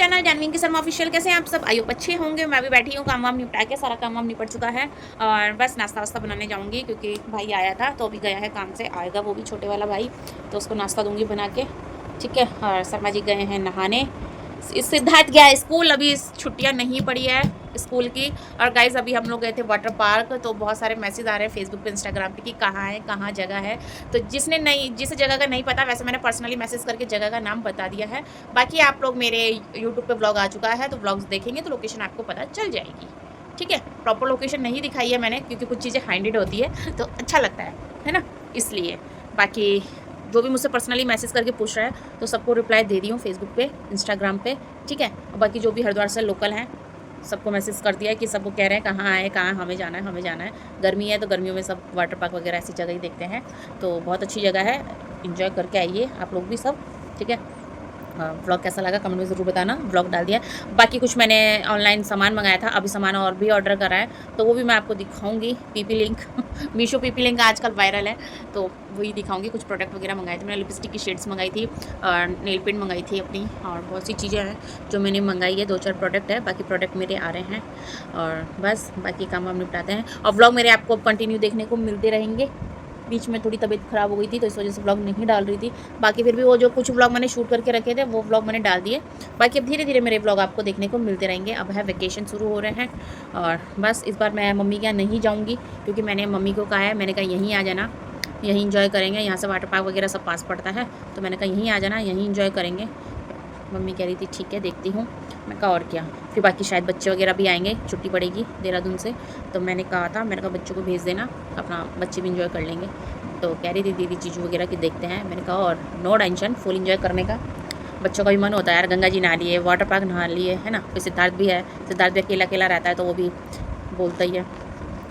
Channel Janvi की Sharma official. कैसे हैं आप सब? आयु अच्छे होंगे। मैं भी बैठी हूँ, काम वाम निपटा के, सारा काम वाम निपट चुका है और बस नाश्ता वास्ता बनाने जाऊँगी क्योंकि भाई आया था तो अभी गया है काम से, आएगा वो भी छोटे वाला भाई, तो उसको नाश्ता दूँगी बना के, ठीक है। और शर्मा जी गए हैं नहाने, सिद्धार्थ गया है स्कूल, अभी छुट्टियां नहीं पड़ी है स्कूल की। और गाइज अभी हम लोग गए थे वाटर पार्क, तो बहुत सारे मैसेज आ रहे हैं फेसबुक पे इंस्टाग्राम पे कि कहाँ है, कहाँ जगह है। तो जिस जगह का नहीं पता, वैसे मैंने पर्सनली मैसेज करके जगह का नाम बता दिया है। बाकी आप लोग मेरे यूट्यूब पे ब्लॉग आ चुका है, तो ब्लॉग्स देखेंगे तो लोकेशन आपको पता चल जाएगी, ठीक है। प्रॉपर लोकेशन नहीं दिखाई है मैंने क्योंकि कुछ चीज़ें हाइडेड होती है तो अच्छा लगता है ना, इसलिए। बाकी जो भी मुझसे पर्सनली मैसेज करके पूछ रहा है तो सबको रिप्लाई दे दी हूँ फेसबुक पे, इंस्टाग्राम पे, ठीक है। और बाकी जो भी हरिद्वार से लोकल हैं सबको मैसेज कर दिया है कि सबको कह रहे हैं कहाँ आए, कहाँ हमें जाना है, हमें जाना है। गर्मी है तो गर्मियों में सब वाटर पार्क वगैरह ऐसी जगह ही देखते हैं, तो बहुत अच्छी जगह है, इंजॉय करके आइए आप लोग भी सब, ठीक है। ब्लॉग कैसा लगा कमेंट में ज़रूर बताना। ब्लॉग डाल दिया। बाकी कुछ मैंने ऑनलाइन सामान मंगाया था, अभी सामान और भी ऑर्डर करा है तो वो भी मैं आपको दिखाऊंगी। PP link Meesho PP link आजकल वायरल है तो वही दिखाऊंगी। कुछ प्रोडक्ट वगैरह मंगाए थे मैंने, लिपस्टिक की शेड्स मंगाई थी और नेल पेंट मंगाई थी अपनी, और बहुत सी चीज़ें हैं जो मैंने मंगाई है। 2-4 प्रोडक्ट है, बाकी प्रोडक्ट मेरे आ रहे हैं और बस बाकी काम हम निपटाते हैं। और व्लॉग मेरे आपको कंटिन्यू देखने को मिलते रहेंगे। बीच में थोड़ी तबीयत ख़राब हो गई थी तो इस वजह से व्लॉग नहीं डाल रही थी। बाकी फिर भी वो जो कुछ व्लॉग मैंने शूट करके रखे थे वो व्लॉग मैंने डाल दिए। बाकी अब धीरे धीरे मेरे व्लॉग आपको देखने को मिलते रहेंगे। अब है वेकेशन शुरू हो रहे हैं और बस इस बार मैं मम्मी के यहाँ नहीं जाऊँगी क्योंकि मैंने मम्मी को कहा है, मैंने कहा यहीं आ जाना, यहीं इंजॉय करेंगे। यहाँ से वाटर पार्क वगैरह सब पास पड़ता है तो मैंने कहा यहीं आ जाना, यहीं इंजॉय करेंगे। मम्मी कह रही थी ठीक है देखती हूँ, मैं कहा और क्या। फिर बाकी शायद बच्चे वगैरह भी आएंगे, छुट्टी पड़ेगी देहरादून से, तो मैंने कहा था, मैंने कहा बच्चों को भेज देना, अपना बच्चे भी इंजॉय कर लेंगे। तो कह रही थी दीदी चीज़ू वगैरह की देखते हैं, मैंने कहा और नो टेंशन, फुल इंजॉय करने का। बच्चों का भी मन होता है यार, गंगा जी नहा लिए, वाटर पार्क नहा लिए, है ना। फिर सिद्धार्थ भी है, सिद्धार्थ भी अकेला अकेला रहता है तो वो भी बोलता ही है,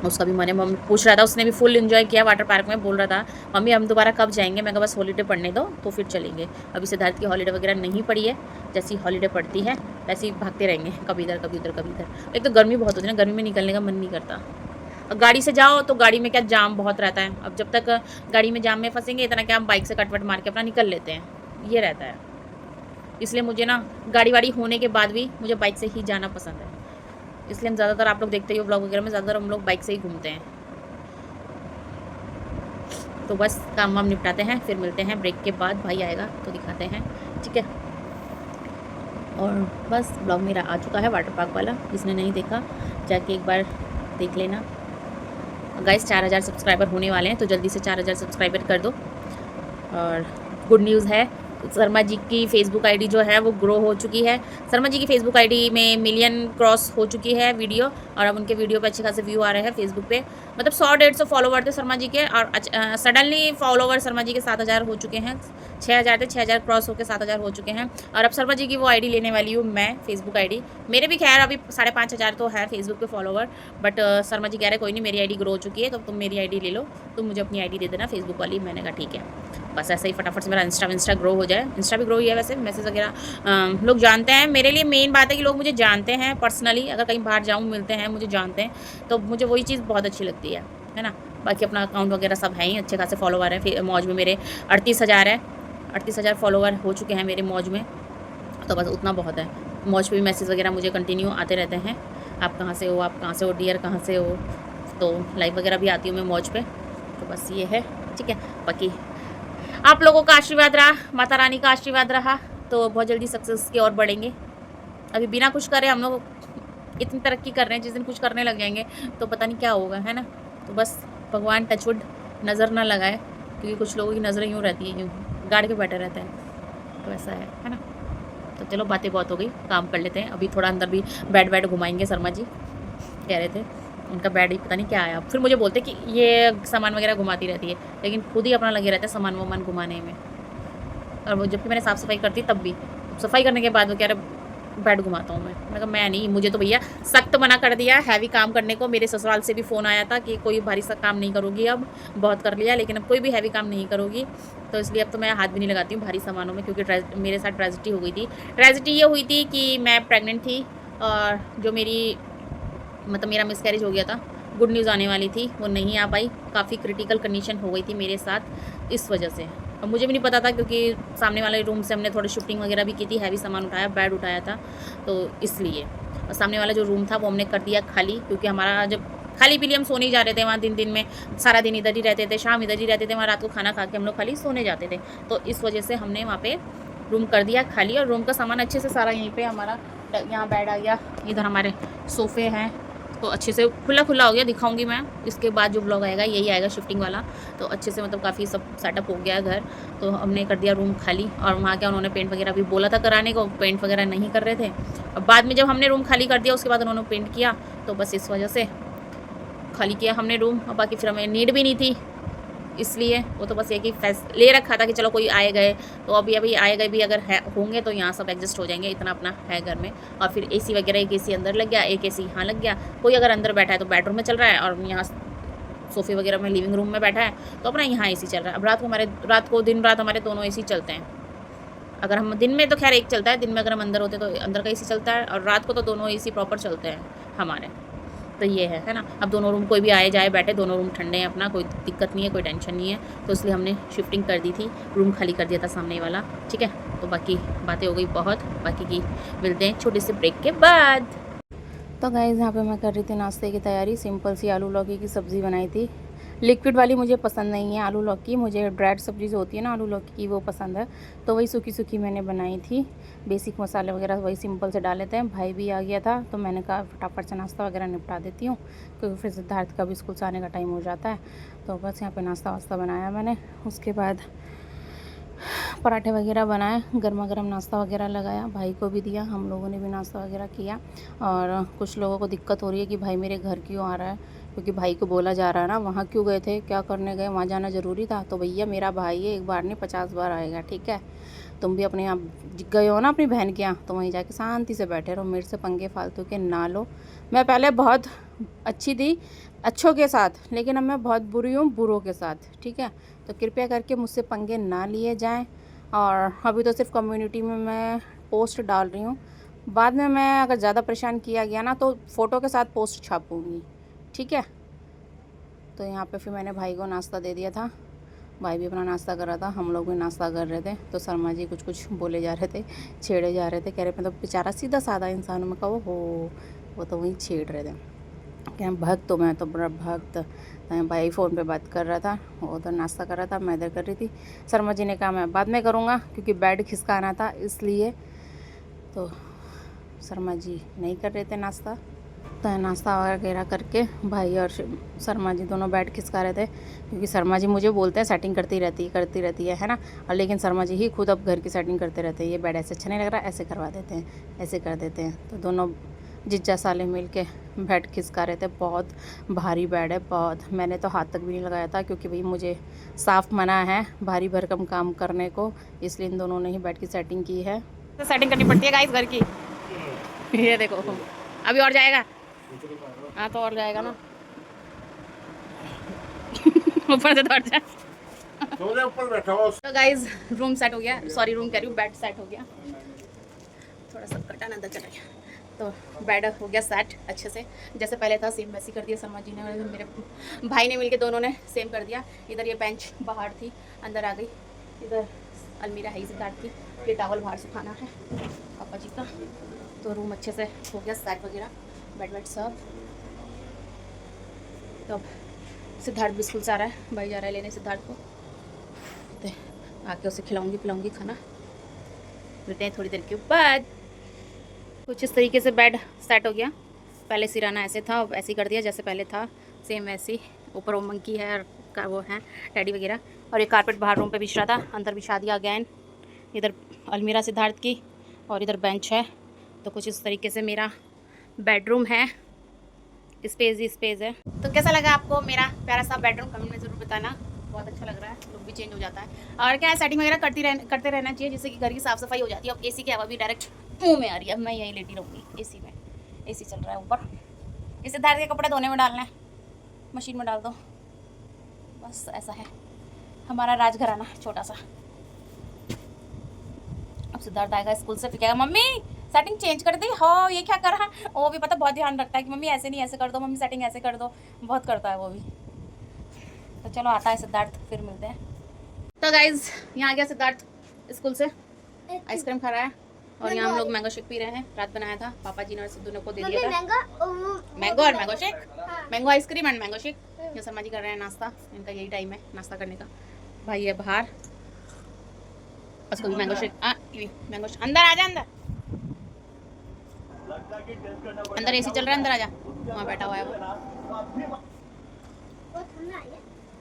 उसका भी मन है। मम्मी पूछ रहा था, उसने भी फुल इन्जॉय किया वाटर पार्क में, बोल रहा था मम्मी हम दोबारा कब जाएंगे। मैं कहा बस हॉलीडे पढ़ने दो तो फिर चलेंगे। अभी सिद्धार्थ की हॉलीडे वगैरह नहीं पड़ी है, जैसी हॉलीडे पड़ती है वैसे ही भागते रहेंगे, कभी इधर कभी उधर कभी इधर। एक तो गर्मी बहुत होती है ना, गर्मी में निकलने का मन नहीं करता। और गाड़ी से जाओ तो गाड़ी में क्या जाम बहुत रहता है, अब जब तक गाड़ी में जाम में फंसेंगे इतना क्या, हम बाइक से कटवट मार के अपना निकल लेते हैं, ये रहता है। इसलिए मुझे ना गाड़ी वाड़ी होने के बाद भी मुझे बाइक से ही जाना पसंद है, इसलिए हम ज़्यादातर, आप लोग देखते ही हो ब्लॉग वगैरह में, ज़्यादातर हम लोग बाइक से ही घूमते हैं। तो बस काम वाम निपटाते हैं, फिर मिलते हैं ब्रेक के बाद, भाई आएगा तो दिखाते हैं, ठीक है। और बस ब्लॉग मेरा आ चुका है वाटर पार्क वाला, जिसने नहीं देखा जाके एक बार देख लेना। गाइस 4000 सब्सक्राइबर होने वाले हैं तो जल्दी से 4000 सब्सक्राइबर कर दो। और गुड न्यूज़ है, शर्मा जी की फेसबुक आईडी जो है वो ग्रो हो चुकी है। शर्मा जी की फेसबुक आईडी में मिलियन क्रॉस हो चुकी है वीडियो, और अब उनके वीडियो पे अच्छे खासे व्यू आ रहे हैं फेसबुक पे। मतलब 100-150 फॉलोवर थे शर्मा जी के, और सडनली फॉलोवर शर्मा जी के 7000 हो चुके हैं। 6000 थे, 6000 क्रॉस होकर 7000 हो चुके हैं। और अब शर्मा जी की वो आईडी लेने वाली हूँ मैं, फेसबुक आईडी। मेरे भी खैर अभी 5500 तो है फेसबुक पे फॉलोवर, बट शर्मा जी कह रहे कोई नहीं, मेरी आईडी ग्रो हो चुकी है तो तुम मेरी आईडी ले लो, तुम मुझे अपनी आईडी दे देना फेसबुक वाली। मैंने कहा ठीक है, बस ऐसे ही फटाफट से मेरा इंस्टा ग्रो हो जाए। इंस्टा भी ग्रो ही है वैसे, मैसेज वगैरह लोग जानते हैं। मेरे लिए मेन बात है कि लोग मुझे जानते हैं पर्सनली, अगर कहीं बाहर जाऊँ मिलते हैं, मुझे जानते हैं, तो मुझे वही चीज़ बहुत अच्छी लगती है ना। बाकी अपना अकाउंट वगैरह सब है ही, अच्छे खासे फॉलोवर हैं। फिर मौज में मेरे 38,000 है, 38,000 फॉलोवर हो चुके हैं मेरे मौज में, तो बस उतना बहुत है। मौज पे भी मैसेज वगैरह मुझे कंटिन्यू आते रहते हैं, आप कहाँ से हो, आप कहाँ से हो डियर, कहाँ से हो, तो लाइव वगैरह भी आती हूँ मैं मौज पे। तो बस ये है, ठीक है। बाकी आप लोगों का आशीर्वाद रहा, माता रानी का आशीर्वाद रहा तो बहुत जल्दी सक्सेस की ओर बढ़ेंगे। अभी बिना कुछ करे हम लोग इतनी तरक्की कर रहे हैं, जिस दिन कुछ करने लग जाएंगे तो पता नहीं क्या होगा, है ना। तो बस भगवान टचवुड नज़र ना लगाए, क्योंकि कुछ लोगों की नज़रें यूँ रहती हैं, यूँ गाड़ के बैठे रहते हैं, तो ऐसा है ना। तो चलो बातें बहुत हो गई, काम कर लेते हैं। अभी थोड़ा अंदर भी बेड घुमाएंगे, शर्मा जी कह रहे थे, उनका बेड ही पता नहीं क्या आया। फिर मुझे बोलते कि ये सामान वगैरह घुमाती रहती है, लेकिन खुद ही अपना लगे रहते हैं सामान वामान घुमाने में। और वो जबकि मैंने साफ़ सफाई करती तब भी, सफाई करने के बाद वो कह रहे बेड घुमाता हूँ मैं कहा मैं नहीं, मुझे तो भैया सख्त मना कर दिया हैवी काम करने को। मेरे ससुराल से भी फ़ोन आया था कि कोई भारी सा काम नहीं करोगी, अब बहुत कर लिया, लेकिन अब कोई भी हैवी काम नहीं करोगी। तो इसलिए अब तो मैं हाथ भी नहीं लगाती हूँ भारी सामानों में, क्योंकि मेरे साथ ट्रेजिडी हो गई थी। ट्रेजिडी ये हुई थी कि मैं प्रेग्नेंट थी और जो मेरा मिसकैरेज हो गया था, गुड न्यूज़ आने वाली थी, वो नहीं आ पाई। काफ़ी क्रिटिकल कंडीशन हो गई थी मेरे साथ इस वजह से, अब मुझे भी नहीं पता था क्योंकि सामने वाले रूम से हमने थोड़ी शिफ्टिंग वगैरह भी की थी, हैवी सामान उठाया, बेड उठाया था, तो इसलिए। और सामने वाला जो रूम था वो हमने कर दिया खाली, क्योंकि हमारा जब खाली पीली हम सोने ही जा रहे थे वहाँ, दिन में सारा दिन इधर ही रहते थे, शाम इधर ही रहते थे, वहाँ रात को खाना खा के हम लोग खाली सोने जाते थे, तो इस वजह से हमने वहाँ पे रूम कर दिया खाली। और रूम का सामान अच्छे से सारा यहीं पे हमारा, यहाँ बेड आ गया, इधर हमारे सोफ़े हैं, तो अच्छे से खुला खुला हो गया। दिखाऊंगी मैं इसके बाद जो ब्लॉग आएगा, यही आएगा शिफ्टिंग वाला। तो अच्छे से मतलब काफ़ी सब सेटअप हो गया है घर, तो हमने कर दिया रूम खाली। और वहाँ क्या उन्होंने पेंट वगैरह भी बोला था कराने को, पेंट वगैरह नहीं कर रहे थे। और बाद में जब हमने रूम खाली कर दिया उसके बाद उन्होंने पेंट किया, तो बस इस वजह से खाली किया हमने रूम। और बाकी फिर हमें नीड भी नहीं थी, इसलिए वो तो बस एक ही ले रखा था कि चलो कोई आए गए, तो अभी आए गए भी अगर है होंगे तो यहाँ सब एडजस्ट हो जाएंगे, इतना अपना है घर में। और फिर एसी वगैरह, एक एसी अंदर लग गया, एक एसी यहाँ लग गया। कोई अगर अंदर बैठा है तो बेडरूम में चल रहा है, और यहाँ सोफ़े वगैरह में लिविंग रूम में बैठा है तो अपना यहाँ एसी चल रहा है। अब रात को दिन रात हमारे दोनों एसी चलते हैं। अगर हम दिन में तो खैर एक चलता है, दिन में अगर हम अंदर होते तो अंदर का एसी चलता है, और रात को तो दोनों एसी प्रॉपर चलते हैं हमारे। तो ये है ना। अब दोनों रूम कोई भी आए जाए बैठे, दोनों रूम ठंडे हैं, अपना कोई दिक्कत नहीं है, कोई टेंशन नहीं है। तो इसलिए हमने शिफ्टिंग कर दी थी, रूम खाली कर दिया था सामने वाला, ठीक है। तो बाकी बातें हो गई बहुत, बाकी की मिलते हैं छोटे से ब्रेक के बाद। तो गाइस यहाँ पे मैं कर रही थी नाश्ते की तैयारी। सिंपल सी आलू लौकी की सब्ज़ी बनाई थी। लिक्विड वाली मुझे पसंद नहीं है आलू लौकी, मुझे ड्राइड सब्ज़ी जो होती है ना आलू लौकी की, वो पसंद है। तो वही सूखी सूखी मैंने बनाई थी। बेसिक मसाले वगैरह वही सिंपल से डाल लेते हैं। भाई भी आ गया था तो मैंने कहा फटाफट से नाश्ता वगैरह निपटा देती हूँ, क्योंकि फिर सिद्धार्थ का भी स्कूल से आने का टाइम हो जाता है। तो बस यहाँ पर नाश्ता वास्ता बनाया मैंने। उसके बाद पराठे वगैरह बनाए, गर्मा गर्म नाश्ता वगैरह लगाया, भाई को भी दिया, हम लोगों ने भी नाश्ता वगैरह किया। और कुछ लोगों को दिक्कत हो रही है कि भाई मेरे घर क्यों आ रहा है, क्योंकि भाई को बोला जा रहा है ना वहाँ क्यों गए थे, क्या करने गए, वहाँ जाना ज़रूरी था। तो भैया मेरा भाई है, एक बार नहीं 50 बार आएगा, ठीक है। तुम भी अपने यहाँ गए हो ना अपनी बहन के यहाँ, तो वहीं जाके शांति से बैठे रहो, मेरे से पंगे फालतू के ना लो। मैं पहले बहुत अच्छी थी अच्छों के साथ, लेकिन अब मैं बहुत बुरी हूँ बुरों के साथ, ठीक है। तो कृपया करके मुझसे पंगे ना लिए जाएं। और अभी तो सिर्फ कम्युनिटी में मैं पोस्ट डाल रही हूँ, बाद में मैं अगर ज़्यादा परेशान किया गया ना तो फ़ोटो के साथ पोस्ट छापूँगी, ठीक है। तो यहाँ पे फिर मैंने भाई को नाश्ता दे दिया था, भाई भी अपना नाश्ता कर रहा था, हम लोग भी नाश्ता कर रहे थे। तो शर्मा जी कुछ कुछ बोले जा रहे थे, छेड़े जा रहे थे, कह रहे मतलब बेचारा सीधा साधा इंसान, में कहो हो वो तो वहीं छेड़ रहे थे, क्या भक्त, तो मैं तो बड़ा भक्त। भाई फ़ोन पे बात कर रहा था, वो उधर नाश्ता कर रहा था, मैं इधर कर रही थी। शर्मा जी ने कहा मैं बाद में करूँगा, क्योंकि बेड खिसकाना था इसलिए। तो शर्मा जी नहीं कर रहे थे नाश्ता। तो नाश्ता वगैरह करके भाई और शर्मा जी दोनों बेड खिसका रहे थे, क्योंकि शर्मा जी मुझे बोलते हैं सेटिंग करती रहती है ना। और लेकिन शर्मा जी ही खुद अब घर की सेटिंग करते रहते हैं, ये बेड ऐसे अच्छा नहीं लग रहा, ऐसे करवा देते हैं, ऐसे कर देते हैं। तो दोनों जिज्जा साले मिल के बेड खिसका रहे थे। बहुत भारी बेड है, बहुत। मैंने तो हाथ तक भी नहीं लगाया था, क्योंकि भाई मुझे साफ़ मना है भारी भरकम काम करने को, इसलिए इन दोनों ने ही बेड की सेटिंग की है। तो सेटिंग करनी पड़ती है गाइस घर की। ये देखो अभी और जाएगा, हाँ तो और जाएगा ना। ऊपर से दौड़ जाए। ऊपर बैठा हो। तो गाइस रूम सेट हो गया, सॉरी रूम कह रही हूँ, बेड सेट हो गया। थोड़ा सा कटा ना अंदर चला गया। तो बेड हो गया सेट अच्छे से, जैसे पहले था सेम वैसे कर दिया शर्मा जी ने और मेरे भाई ने मिलके दोनों ने सेम कर दिया। इधर ये बेंच बाहर थी, अंदर आ गई। इधर अलमीरा है सिद्धार्थ की, ये टावल बाहर सुखाना है पापा जी का। तो रूम अच्छे से हो गया सेट वगैरह, बेड वेड सब। तो अब सिद्धार्थ भी स्कूल से आ रहा है, भाई जा रहा है लेने सिद्धार्थ को, तो आके उसे खिलाऊंगी पिलाऊंगी खाना। मिलते हैं थोड़ी देर के बाद। कुछ इस तरीके से बेड सेट हो गया। पहले सिराना ऐसे था, ऐसे ही कर दिया जैसे पहले था, सेम वैसे ही। ऊपर वो मंकी है और वो है टेडी वगैरह, और ये कारपेट बाहर रूम पे बिछ रहा था, अंदर बिछा दिया अगैन। इधर अलमीरा सिद्धार्थ की और इधर बेंच है। तो कुछ इस तरीके से मेरा बेडरूम है, स्पेस ही स्पेस है। तो कैसा लगा आपको मेरा प्यारा सा बेडरूम, कमेंट में ज़रूर बताना। बहुत अच्छा लग रहा है, लुक भी चेंज हो जाता है। और क्या है, सेटिंग वगैरह करते रहना चाहिए, जिससे कि घर की साफ़ सफाई हो जाती है। अब एसी की हवा भी डायरेक्ट मुंह में आ रही है, मैं यहीं लेटी रहूँगी एसी में। एसी चल रहा है ऊपर। इस सिद्धार्थ के कपड़े धोने में डालना है, मशीन में डाल दो, बस ऐसा है हमारा राजघराना छोटा सा। अब सिद्धार्थ आएगा स्कूल से, फिर कहेगा मम्मी सेटिंग चेंज कर दी, हाँ ये क्या कर रहा है। वो भी पता बहुत ध्यान रखता है कि मम्मी ऐसे नहीं ऐसे कर दो, मम्मी सेटिंग ऐसे कर दो, बहुत करता है वो भी। तो चलो आता है सिद्धार्थ, फिर मिलते हैं। तो गाइज यहाँ आ गया सिद्धार्थ स्कूल से, आइसक्रीम खा रहा है और यहाँ हम लोग मैंगो शेक पी रहे हैं। रात बनाया था पापा जी ने और सिद्धू ने को दे दिया था। मैंगो और mango shake, mango ice cream and mango shake. ये शर्मा जी कर रहे हैं नाश्ता, इनका यही टाइम है नाश्ता करने का। भाई है बाहर, उसको भी मैंगो शेक, मैंगो शेक। अंदर आ जा, अंदर अंदर एसी चल रहा है, अंदर आ जा। वहाँ बैठा हुआ है वो।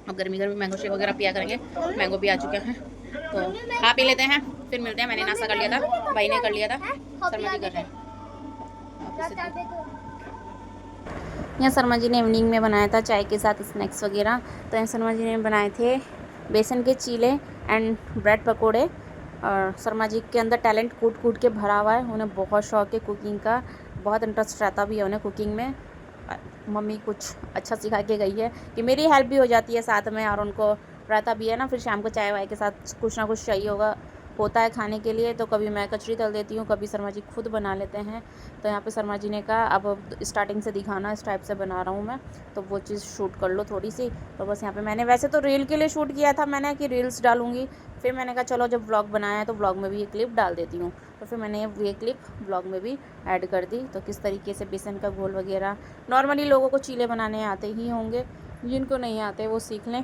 अब गर्मी गर्मी मैंगो शेक वगैरह पिया करेंगे। मैंगो भी आ चुके हैं तो खा पी लेते हैं, फिर मिलते हैं। मैंने नाश्ता कर लिया था, भाई ने कर लिया था, शर्मा जी कर रहे हैं। यहाँ शर्मा जी ने इवनिंग में बनाया था चाय के साथ स्नैक्स वगैरह। तो यहाँ शर्मा जी ने बनाए थे बेसन के चीले एंड ब्रेड पकोड़े। और शर्मा जी के अंदर टैलेंट कूट कूट के भरा हुआ है, उन्हें बहुत शौक है कुकिंग का, बहुत इंटरेस्ट रहता भी है उन्हें कुकिंग में। मम्मी कुछ अच्छा सिखा के गई है कि मेरी हेल्प भी हो जाती है साथ में, और उनको रहता भी है ना, फिर शाम को चाय वाय के साथ कुछ ना कुछ चाहिए होता है खाने के लिए। तो कभी मैं कचरी तल देती हूँ, कभी शर्मा जी खुद बना लेते हैं। तो यहाँ पे शर्मा जी ने कहा अब स्टार्टिंग से दिखाना, इस टाइप से बना रहा हूँ मैं, तो वो चीज़ शूट कर लो थोड़ी सी। तो बस यहाँ पे मैंने वैसे तो रील के लिए शूट किया था मैंने कि रील्स डालूँगी, फिर मैंने कहा चलो जब व्लॉग बनाया है तो व्लॉग में भी ये क्लिप डाल देती हूँ। तो फिर मैंने ये क्लिप व्लॉग में भी ऐड कर दी। तो किस तरीके से बेसन का घोल वगैरह, नॉर्मली लोगों को चीले बनाने आते ही होंगे, जिनको नहीं आते वो सीख लें।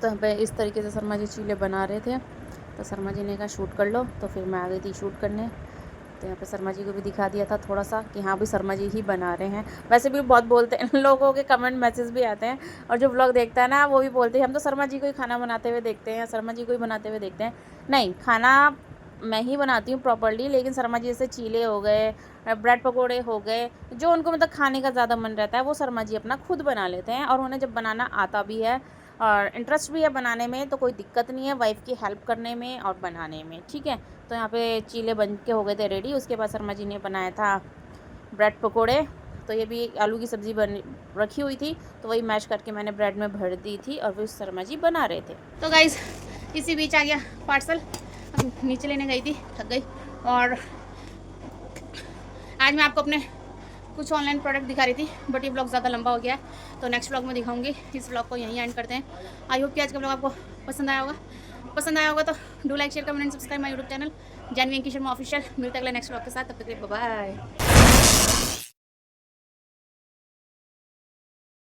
तो इस तरीके से शर्मा जी चीले बना रहे थे। तो शर्मा जी ने कहा शूट कर लो, तो फिर मैं आ गई थी शूट करने। तो यहाँ पे शर्मा जी को भी दिखा दिया था थोड़ा सा कि हाँ भी शर्मा जी ही बना रहे हैं। वैसे भी बहुत बोलते हैं लोगों के कमेंट मैसेज भी आते हैं, और जो व्लॉग देखता है ना वो भी बोलते हैं हम तो शर्मा जी को ही खाना बनाते हुए देखते हैं, शर्मा जी को ही बनाते हुए देखते हैं। नहीं, खाना मैं ही बनाती हूँ प्रॉपर्ली, लेकिन शर्मा जी जैसे चीले हो गए, ब्रेड पकोड़े हो गए, जो उनको मतलब खाने का ज़्यादा मन रहता है वो शर्मा जी अपना खुद बना लेते हैं। और उन्हें जब बनाना आता भी है और इंटरेस्ट भी है बनाने में, तो कोई दिक्कत नहीं है वाइफ़ की हेल्प करने में और बनाने में, ठीक है। तो यहाँ पे चीले बन के हो गए थे रेडी। उसके बाद शर्मा जी ने बनाया था ब्रेड पकोड़े। तो ये भी आलू की सब्ज़ी बन रखी हुई थी, तो वही मैश करके मैंने ब्रेड में भर दी थी और वो शर्मा जी बना रहे थे। तो गाइज़ इसी बीच आ गया पार्सल, अब नीचे लेने गई थी, थक गई। और आज मैं आपको अपने कुछ ऑनलाइन प्रोडक्ट दिखा रही थी, बट ये ब्लॉग ज़्यादा लंबा हो गया है, तो नेक्स्ट ब्लॉग में दिखाऊंगी। इस ब्लॉग को यहीं एंड करते हैं। आई होप कि आज का ब्लॉग आपको पसंद आया होगा तो do like share comment and subscribe my YouTube channel Janhvi Ankit Sharma official. मिलते हैं अगले नेक्स्ट ब्लॉग के साथ, तब तक के लिए बाय बाय।